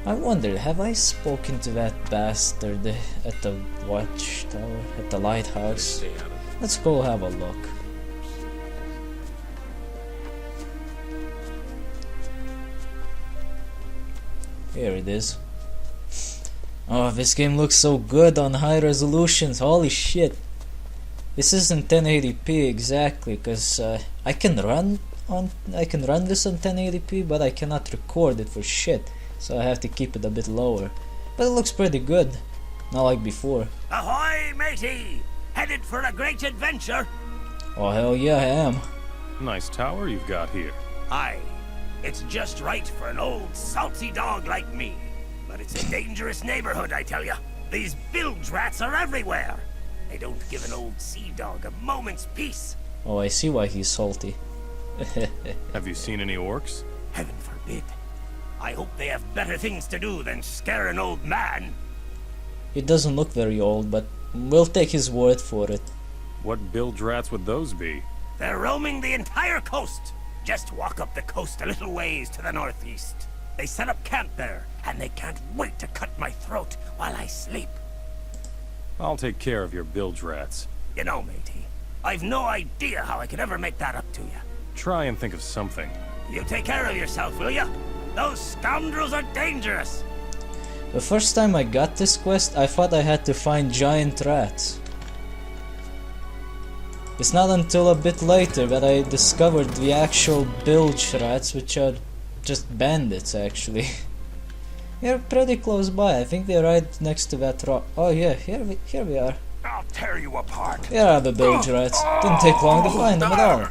I wonder, have I spoken to that bastard at the watchtower, at the lighthouse? Let's go have a look. Here it is. Oh, this game looks so good on high resolutions, holy shit. This isn't 1080p exactly, cause I can run this on 1080p, but I cannot record it for shit, so I have to keep it a bit lower. But it looks pretty good, not like before. Ahoy, matey! Headed for a great adventure? Oh hell yeah, I am. Nice tower you've got here. Aye, it's just right for an old salty dog like me. But it's a dangerous neighborhood, I tell ya. These bilge rats are everywhere. They don't give an old sea dog a moment's peace. Oh, I see why he's salty. Have you seen any orcs? Heaven forbid. I hope they have better things to do than scare an old man. He doesn't look very old, but we'll take his word for it. What bilge rats would those be? They're roaming the entire coast. Just walk up the coast a little ways to the northeast. They set up camp there, and they can't wait to cut my throat while I sleep. I'll take care of your bilge rats. You know, matey, I've no idea how I could ever make that up to you. Try and think of something. You take care of yourself, will ya? Those scoundrels are dangerous. The first time I got this quest, I thought I had to find giant rats. It's not until a bit later that I discovered the actual bilge rats, which are just bandits actually. They're pretty close by. I think they're right next to that rock. Oh yeah, here we are. I'll tear you apart. Here are the bilge rats. Didn't take long to find them at all.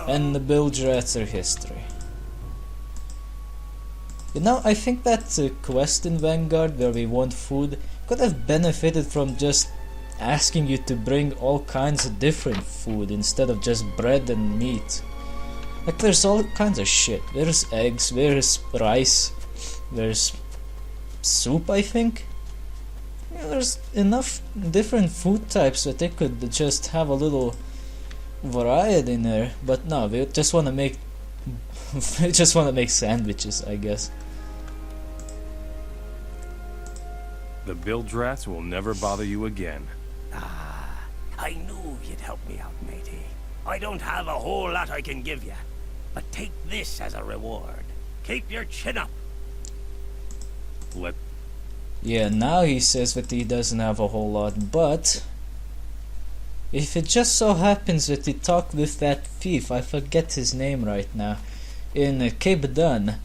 And the bilge rats are history. You know, I think that quest in Vanguard where we want food could have benefited from just asking you to bring all kinds of different food instead of just bread and meat. Like there's all kinds of shit. There's eggs, there's rice, there's soup, I think. Yeah, there's enough different food types that they could just have a little variety in there. But no, they just want to make they just want to make sandwiches, I guess. The bilge rats will never bother you again. Ah, I knew you'd help me out, matey. I don't have a whole lot I can give you, but take this as a reward. Keep your chin up. Yeah, now he says that he doesn't have a whole lot, but if it just so happens that he talked with that thief, I forget his name right now, in Cape Dun,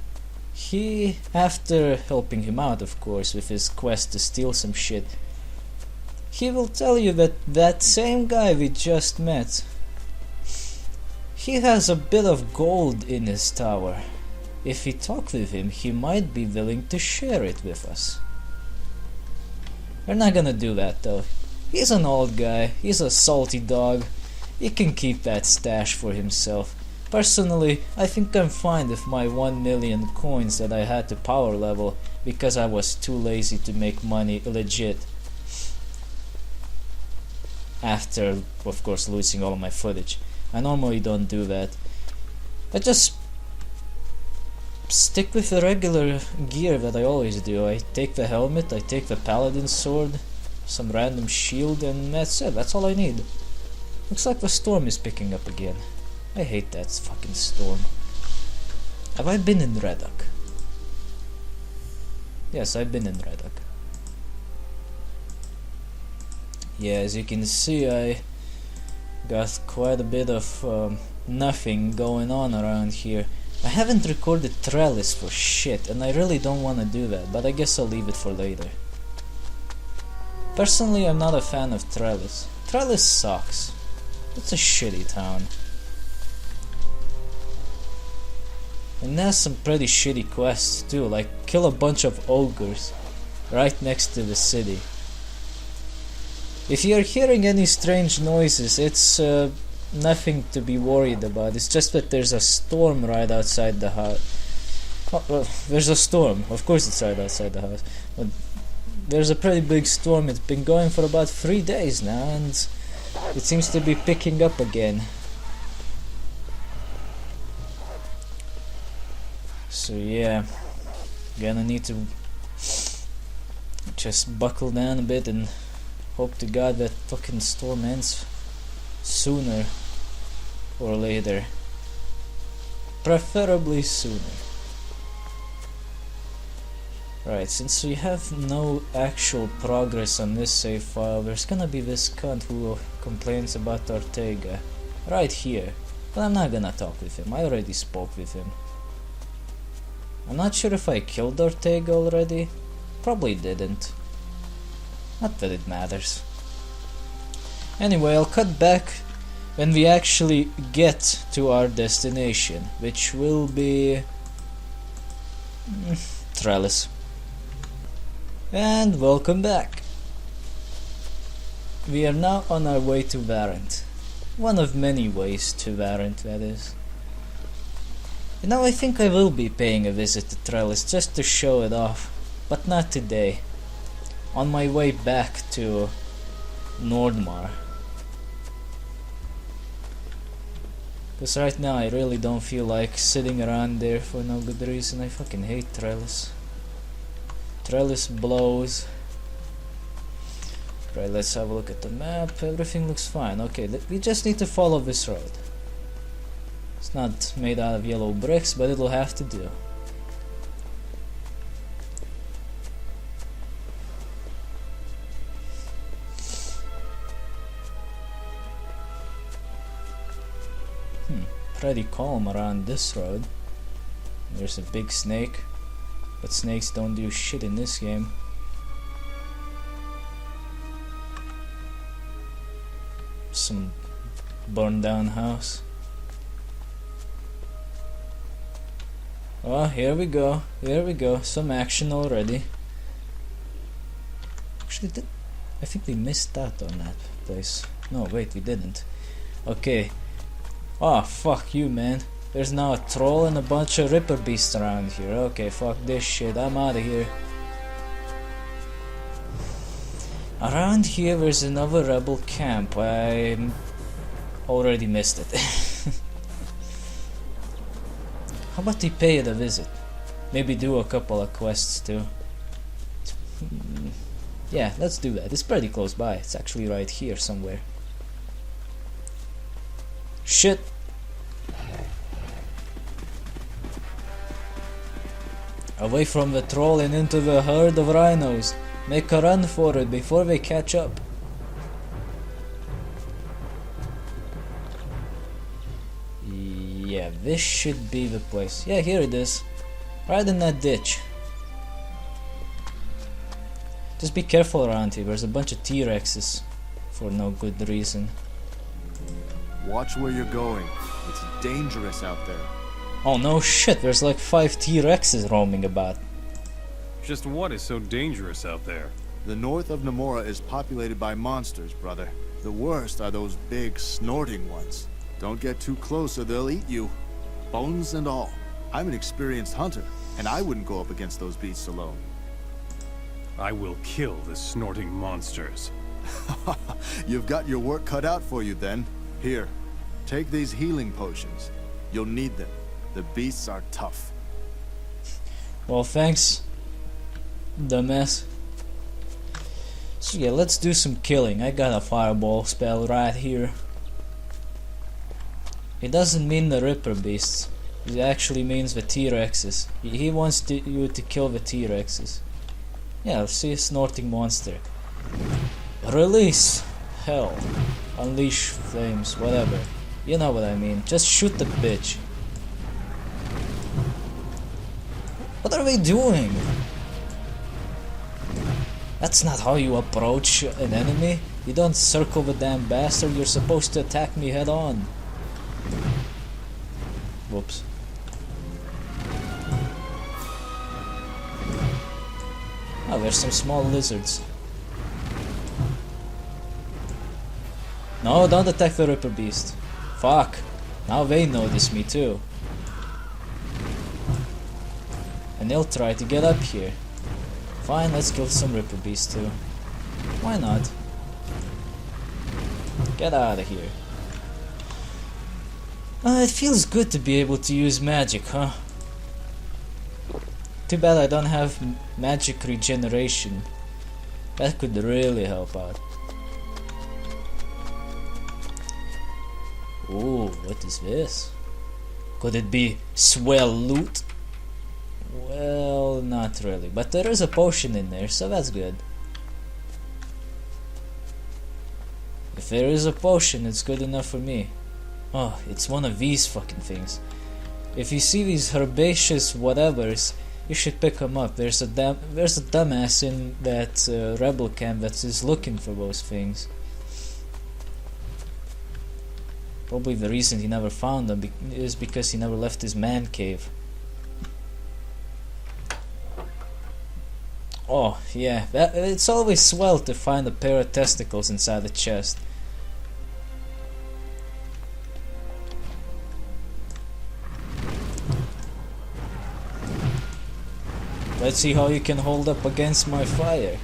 he, after helping him out of course with his quest to steal some shit, he will tell you that that same guy we just met, he has a bit of gold in his tower. If we talk with him, he might be willing to share it with us. We're not gonna do that though. He's an old guy, he's a salty dog, he can keep that stash for himself. Personally, I think I'm fine with my 1 million coins that I had to power level because I was too lazy to make money legit. After, of course, losing all of my footage. I normally don't do that. I just stick with the regular gear that I always do. I take the helmet, I take the paladin sword, some random shield, and that's it. That's all I need. Looks like the storm is picking up again. I hate that fucking storm. Have I been in Reddock? Yes, I've been in Reddock. Yeah, as you can see, I got quite a bit of nothing going on around here. I haven't recorded Trellis for shit, and I really don't want to do that, but I guess I'll leave it for later. Personally, I'm not a fan of Trellis. Trellis sucks. It's a shitty town. And there's some pretty shitty quests too, like kill a bunch of ogres right next to the city. If you're hearing any strange noises, it's nothing to be worried about. It's just that there's a storm right outside the house. Oh, well, there's a storm. Of course it's right outside the house. But there's a pretty big storm. It's been going for about 3 days now, and it seems to be picking up again. So yeah, gonna need to just buckle down a bit and hope to God that fucking storm ends sooner or later. Preferably sooner. Right, since we have no actual progress on this save file, there's gonna be this cunt who complains about Ortega right here. But I'm not gonna talk with him, I already spoke with him. I'm not sure if I killed Ortega already. Probably didn't. Not that it matters. Anyway, I'll cut back when we actually get to our destination, which will be Trellis. And welcome back. We are now on our way to Varant. One of many ways to Varant, that is. You know, I think I will be paying a visit to Trellis just to show it off, but not today. On my way back to Nordmar. Because right now I really don't feel like sitting around there for no good reason. I fucking hate Trellis. Trellis blows. Right, let's have a look at the map. Everything looks fine. Okay, we just need to follow this road. It's not made out of yellow bricks, but it'll have to do. Pretty calm around this road. There's a big snake, but snakes don't do shit in this game. Some burned down house. Oh, here we go, some action already. Actually, I think we missed out on that place. No, wait, we didn't. Okay. Oh, fuck you, man. There's now a troll and a bunch of ripper beasts around here. Okay, fuck this shit, I'm out of here. Around here there's another rebel camp. I already missed it. How about we pay it a visit? Maybe do a couple of quests too. Yeah, let's do that. It's pretty close by. It's actually right here somewhere. Shit. Away from the troll and into the herd of rhinos. Make a run for it before they catch up. Yeah, this should be the place. Yeah, here it is. Right in that ditch. Just be careful around here. There's a bunch of T-Rexes for no good reason. Watch where you're going. It's dangerous out there. Oh no shit, there's like 5 T-Rexes roaming about. Just what is so dangerous out there? The north of Nemora is populated by monsters, brother. The worst are those big, snorting ones. Don't get too close or they'll eat you. Bones and all. I'm an experienced hunter, and I wouldn't go up against those beasts alone. I will kill the snorting monsters. You've got your work cut out for you then. Here, take these healing potions. You'll need them. The beasts are tough. Well, thanks, dumbass. So yeah, let's do some killing. I got a fireball spell right here. It doesn't mean the Ripper beasts. It actually means the T-Rexes. He wants you to kill the T-Rexes. Yeah, see a snorting monster. Release hell. Unleash flames, whatever. You know what I mean. Just shoot the bitch. What are they doing? That's not how you approach an enemy. You don't circle the damn bastard. You're supposed to attack me head on. Whoops. Oh, there's some small lizards. No, don't attack the Ripper Beast. Fuck. Now they notice me too. And they'll try to get up here. Fine, let's kill some Ripper Beasts too. Why not? Get out of here. It feels good to be able to use magic, huh? Too bad I don't have magic regeneration. That could really help out. Ooh, what is this? Could it be swell loot? Well, not really, but there is a potion in there, so that's good. If there is a potion, it's good enough for me. Oh, it's one of these fucking things. If you see these herbaceous whatevers, you should pick them up. There's a dumbass in that rebel camp that is looking for those things. Probably the reason he never found them is because he never left his man cave. Oh, yeah, it's always swell to find a pair of testicles inside the chest. Let's see how you can hold up against my fire.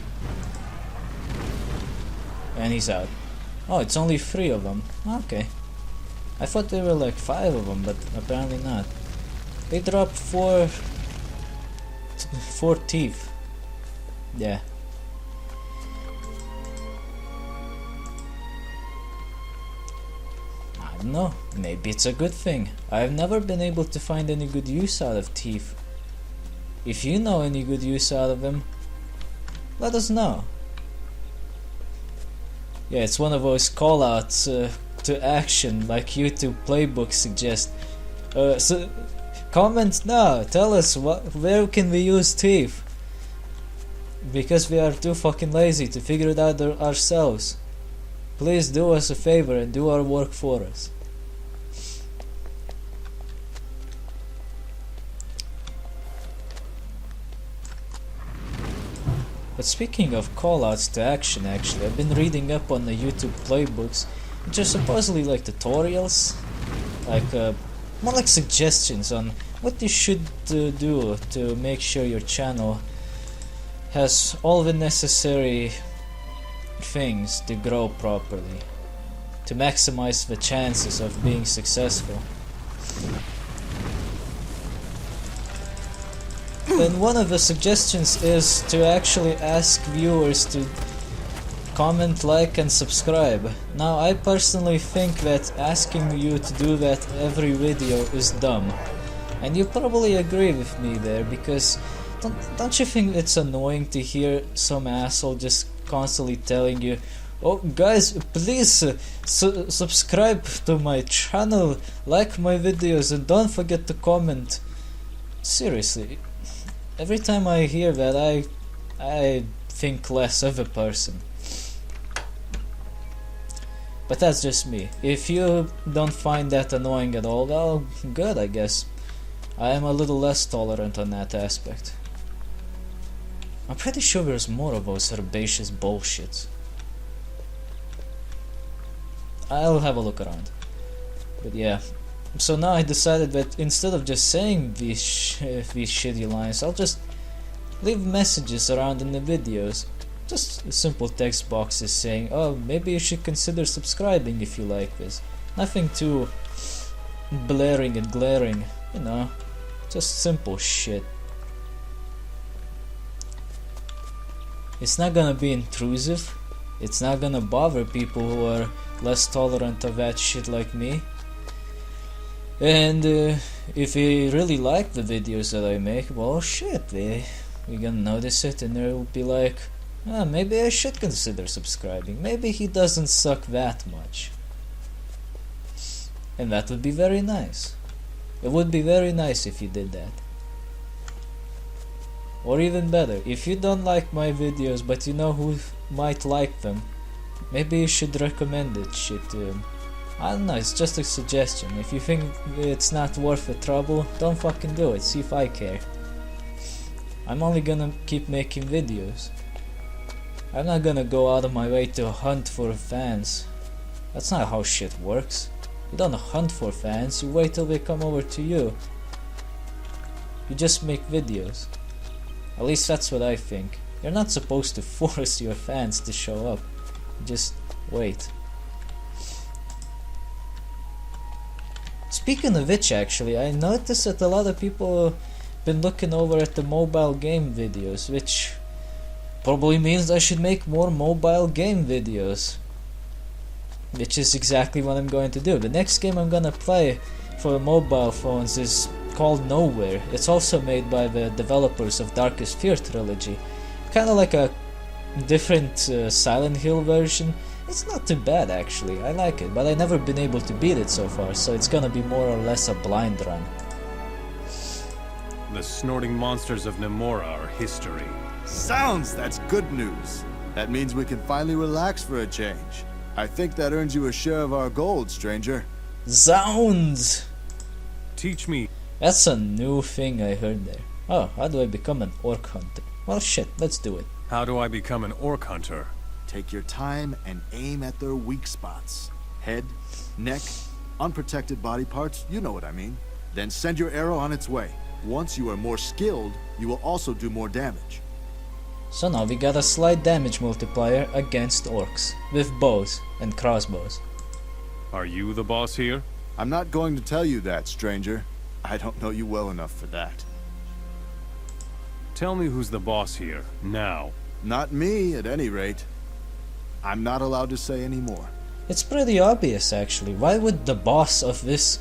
And he's out. Oh, it's only 3 of them. Okay. I thought there were like 5 of them, but apparently not. They drop 4 teeth. Yeah. I don't know. Maybe it's a good thing. I've never been able to find any good use out of teeth. If you know any good use out of them, let us know. Yeah, it's one of those call-outs to action, like YouTube playbooks suggest. So comment now. Tell us where can we use teeth, because we are too fucking lazy to figure it out ourselves. Please do us a favor and do our work for us. But speaking of callouts to action, actually, I've been reading up on the YouTube playbooks, which are supposedly like tutorials, like more like suggestions on what you should do to make sure your channel has all the necessary things to grow properly, to maximize the chances of being successful. And one of the suggestions is to actually ask viewers to comment, like and subscribe. Now I personally think that asking you to do that every video is dumb. And you probably agree with me there, because don't you think it's annoying to hear some asshole just constantly telling you, oh guys, please subscribe to my channel, like my videos, and don't forget to comment. Seriously. Every time I hear that, I think less of a person. But that's just me. If you don't find that annoying at all, well, good, I guess. I am a little less tolerant on that aspect. I'm pretty sure there's more of those herbaceous bullshits. I'll have a look around. But yeah. So now I decided that instead of just saying these shitty lines, I'll just leave messages around in the videos. Just simple text boxes saying, oh, maybe you should consider subscribing if you like this. Nothing too blaring and glaring, you know, just simple shit. It's not gonna be intrusive, it's not gonna bother people who are less tolerant of that shit like me. And if you really like the videos that I make, well shit, we're gonna notice it and they'll be like, ah, maybe I should consider subscribing, maybe he doesn't suck that much. And that would be very nice. It would be very nice if you did that. Or even better, if you don't like my videos but you know who might like them, maybe you should recommend it shit to him. I don't know, it's just a suggestion. If you think it's not worth the trouble, don't fucking do it, see if I care. I'm only gonna keep making videos. I'm not gonna go out of my way to hunt for fans. That's not how shit works. You don't hunt for fans, you wait till they come over to you. You just make videos. At least that's what I think. You're not supposed to force your fans to show up. Just wait. Speaking of which, actually, I noticed that a lot of people been looking over at the mobile game videos, which probably means I should make more mobile game videos. Which is exactly what I'm going to do. The next game I'm gonna play for mobile phones is called Nowhere. It's also made by the developers of Darkest Fear trilogy. Kinda like a different Silent Hill version. It's not too bad actually, I like it, but I've never been able to beat it so far, so it's gonna be more or less a blind run. The snorting monsters of Nemora are history. Sounds, that's good news. That means we can finally relax for a change. I think that earns you a share of our gold, stranger. Zounds! Teach me. That's a new thing I heard there. Oh, how do I become an orc hunter? Well shit, let's do it. How do I become an orc hunter? Take your time and aim at their weak spots. Head, neck, unprotected body parts, you know what I mean. Then send your arrow on its way. Once you are more skilled, you will also do more damage. So now we got a slight damage multiplier against orcs, with bows and crossbows. Are you the boss here? I'm not going to tell you that, stranger. I don't know you well enough for that. Tell me who's the boss here, now. Not me, at any rate. I'm not allowed to say any more. It's pretty obvious actually. Why would the boss of this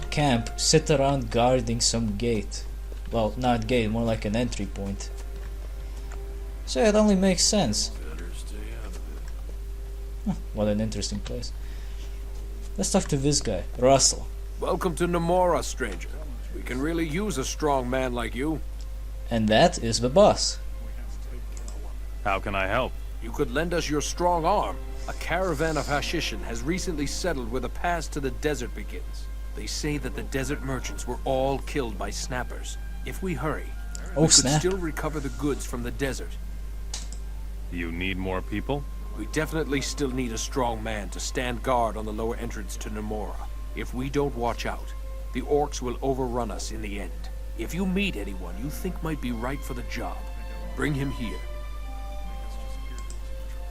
camp sit around guarding some gate? Well, not gate, more like an entry point. So it only makes sense. Huh, what an interesting place. Let's talk to this guy, Russell. Welcome to Nemora, stranger. We can really use a strong man like you. And that is the boss. How can I help? You could lend us your strong arm. A caravan of Hashishin has recently settled where the pass to the desert begins. They say that the desert merchants were all killed by snappers. If we hurry, we could still recover the goods from the desert. You need more people? We definitely still need a strong man to stand guard on the lower entrance to Nemora. If we don't watch out, the orcs will overrun us in the end. If you meet anyone you think might be right for the job, bring him here.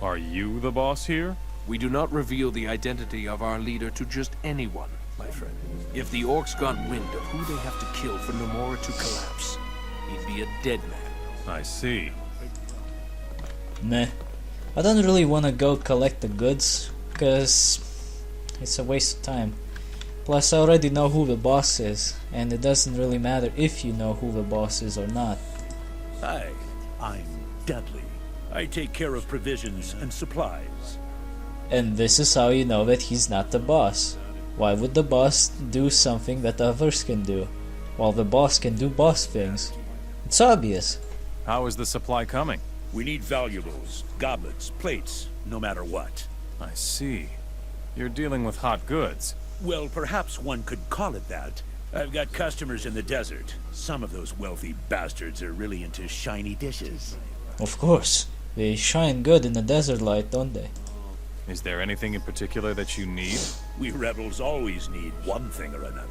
Are you the boss here? We do not reveal the identity of our leader to just anyone, my friend. If the orcs got wind of who they have to kill for Nemora to collapse, he'd be a dead man. I see. Meh. I don't really want to go collect the goods, because it's a waste of time. Plus I already know who the boss is, and it doesn't really matter if you know who the boss is or not. Hi, I'm Dudley. I take care of provisions and supplies. And this is how you know that he's not the boss. Why would the boss do something that others can do, while the boss can do boss things? It's obvious. How is the supply coming? We need valuables, goblets, plates, no matter what. I see. You're dealing with hot goods. Well, perhaps one could call it that. I've got customers in the desert. Some of those wealthy bastards are really into shiny dishes. Of course. They shine good in the desert light, don't they? Is there anything in particular that you need? We rebels always need one thing or another.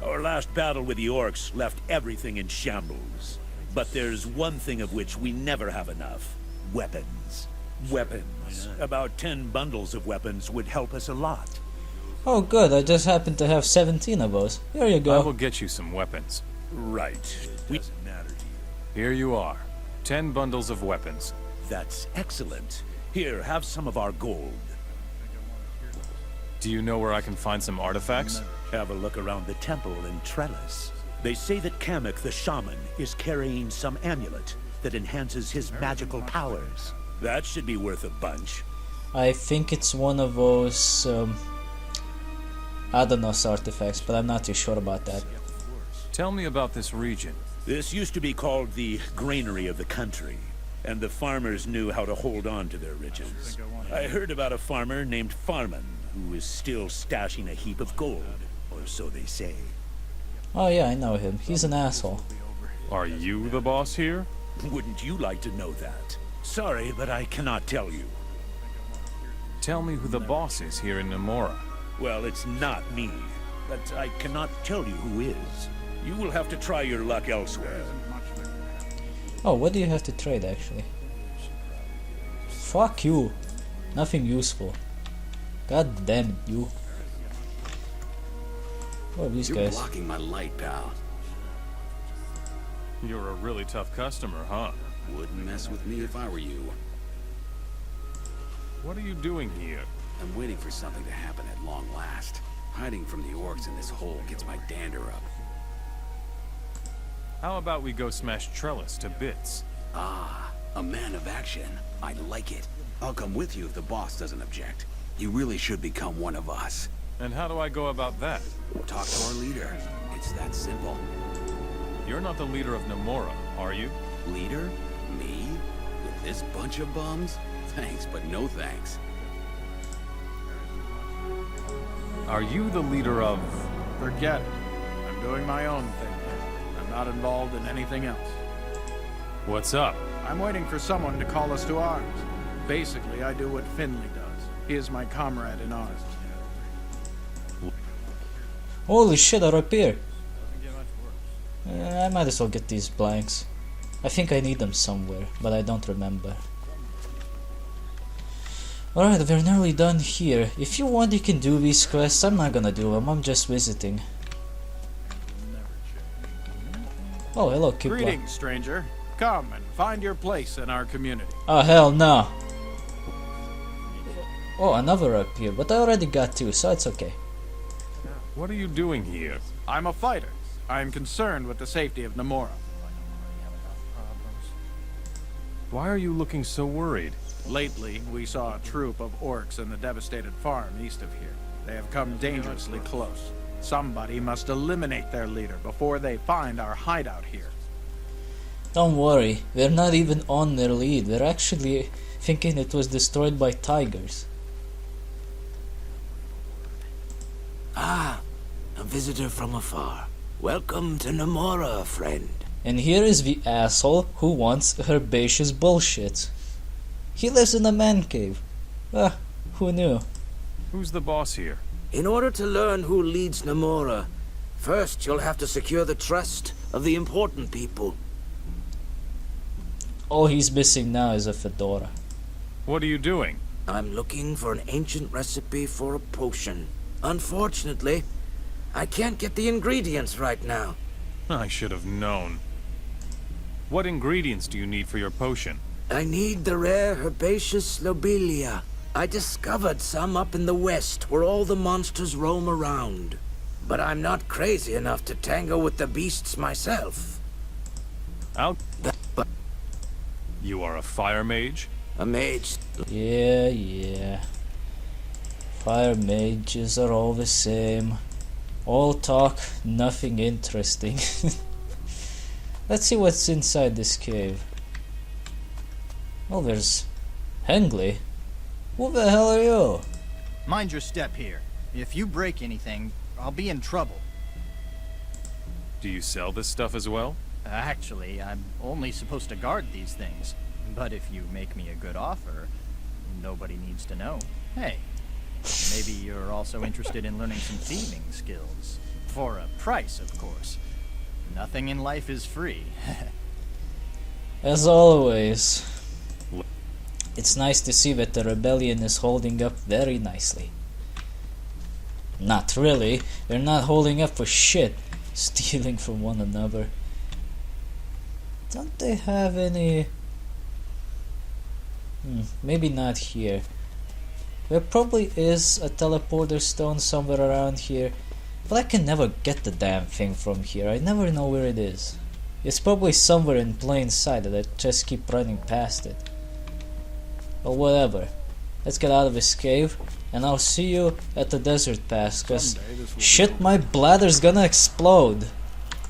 Our last battle with the orcs left everything in shambles. But there's one thing of which we never have enough. Weapons. Weapons. About 10 bundles of weapons would help us a lot. Oh good, I just happen to have 17 of those. Here you I go. will get you some weapons. Right. Here you are. 10 bundles of weapons. That's excellent. Here, have some of our gold. Do you know where I can find some artifacts? Have a look around the temple in Trellis. They say that Kamek the shaman is carrying some amulet that enhances his magical powers. That should be worth a bunch. I think it's one of those Adanos artifacts, but I'm not too sure about that. Tell me about this region. This used to be called the granary of the country, and the farmers knew how to hold on to their riches. I heard about a farmer named Farman, who is still stashing a heap of gold, or so they say. Oh yeah, I know him. He's an asshole. Are you the boss here? Wouldn't you like to know that? Sorry, but I cannot tell you. Tell me who the boss is here in Nemora. Well, it's not me, but I cannot tell you who is. You will have to try your luck elsewhere. Oh, what do you have to trade actually? Fuck you. Nothing useful. God damn it, you. What are these You're guys? blocking my light, pal. You're a really tough customer, huh? Wouldn't mess with me if I were you. What are you doing here? I'm waiting for something to happen at long last. Hiding from the orcs in this hole gets my dander up. How about we go smash Trellis to bits? Ah, a man of action. I like it. I'll come with you if the boss doesn't object. You really should become one of us. And how do I go about that? Talk to our leader. It's that simple. You're not the leader of Nemora, are you? Leader? Me? With this bunch of bums? Thanks, but no thanks. Are you the leader of... Forget it. I'm doing my own thing. I'm not involved in anything else. What's up? I'm waiting for someone to call us to arms. Basically, I do what Finley does. He is my comrade in arms. Holy shit, are up here. I might as well get these blanks. I think I need them somewhere, but I don't remember. Alright, we're nearly done here. If you want, you can do these quests. I'm not gonna do them, I'm just visiting. Oh, hello, Kipla. Greetings, stranger. Come and find your place in our community. Oh, hell no. Oh, another up here, but I already got two, so it's okay. What are you doing here? I'm a fighter. I'm concerned with the safety of Nemora. Why are you looking so worried? Lately, we saw a troop of orcs in the devastated farm east of here. They have come dangerously close. Somebody must eliminate their leader before they find our hideout here. Don't worry, we're not even on their lead. We're actually thinking it was destroyed by tigers. Ah, a visitor from afar. Welcome to Nemora, friend. And here is the asshole who wants herbaceous bullshit. He lives in a man cave. Ah, who knew? Who's the boss here? In order to learn who leads Nemora, first you'll have to secure the trust of the important people. All he's missing now is a fedora. What are you doing? I'm looking for an ancient recipe for a potion. Unfortunately, I can't get the ingredients right now. I should have known. What ingredients do you need for your potion? I need the rare herbaceous lobelia. I discovered some up in the west where all the monsters roam around. But I'm not crazy enough to tango with the beasts myself. But you are a fire mage? A mage. Yeah. Fire mages are all the same. All talk, nothing interesting. Let's see what's inside this cave. Oh, there's Hengley. Who the hell are you? Mind your step here. If you break anything, I'll be in trouble. Do you sell this stuff as well? Actually, I'm only supposed to guard these things. But if you make me a good offer, nobody needs to know. Hey, maybe you're also interested in learning some thieving skills. For a price, of course. Nothing in life is free. As always. It's nice to see that the rebellion is holding up very nicely. Not really. They're not holding up for shit. Stealing from one another. Don't they have any... maybe not here. There probably is a teleporter stone somewhere around here. But I can never get the damn thing from here. I never know where it is. It's probably somewhere in plain sight that I just keep running past it. Or whatever. Let's get out of this cave, and I'll see you at the desert pass, cause shit, my bladder's gonna explode.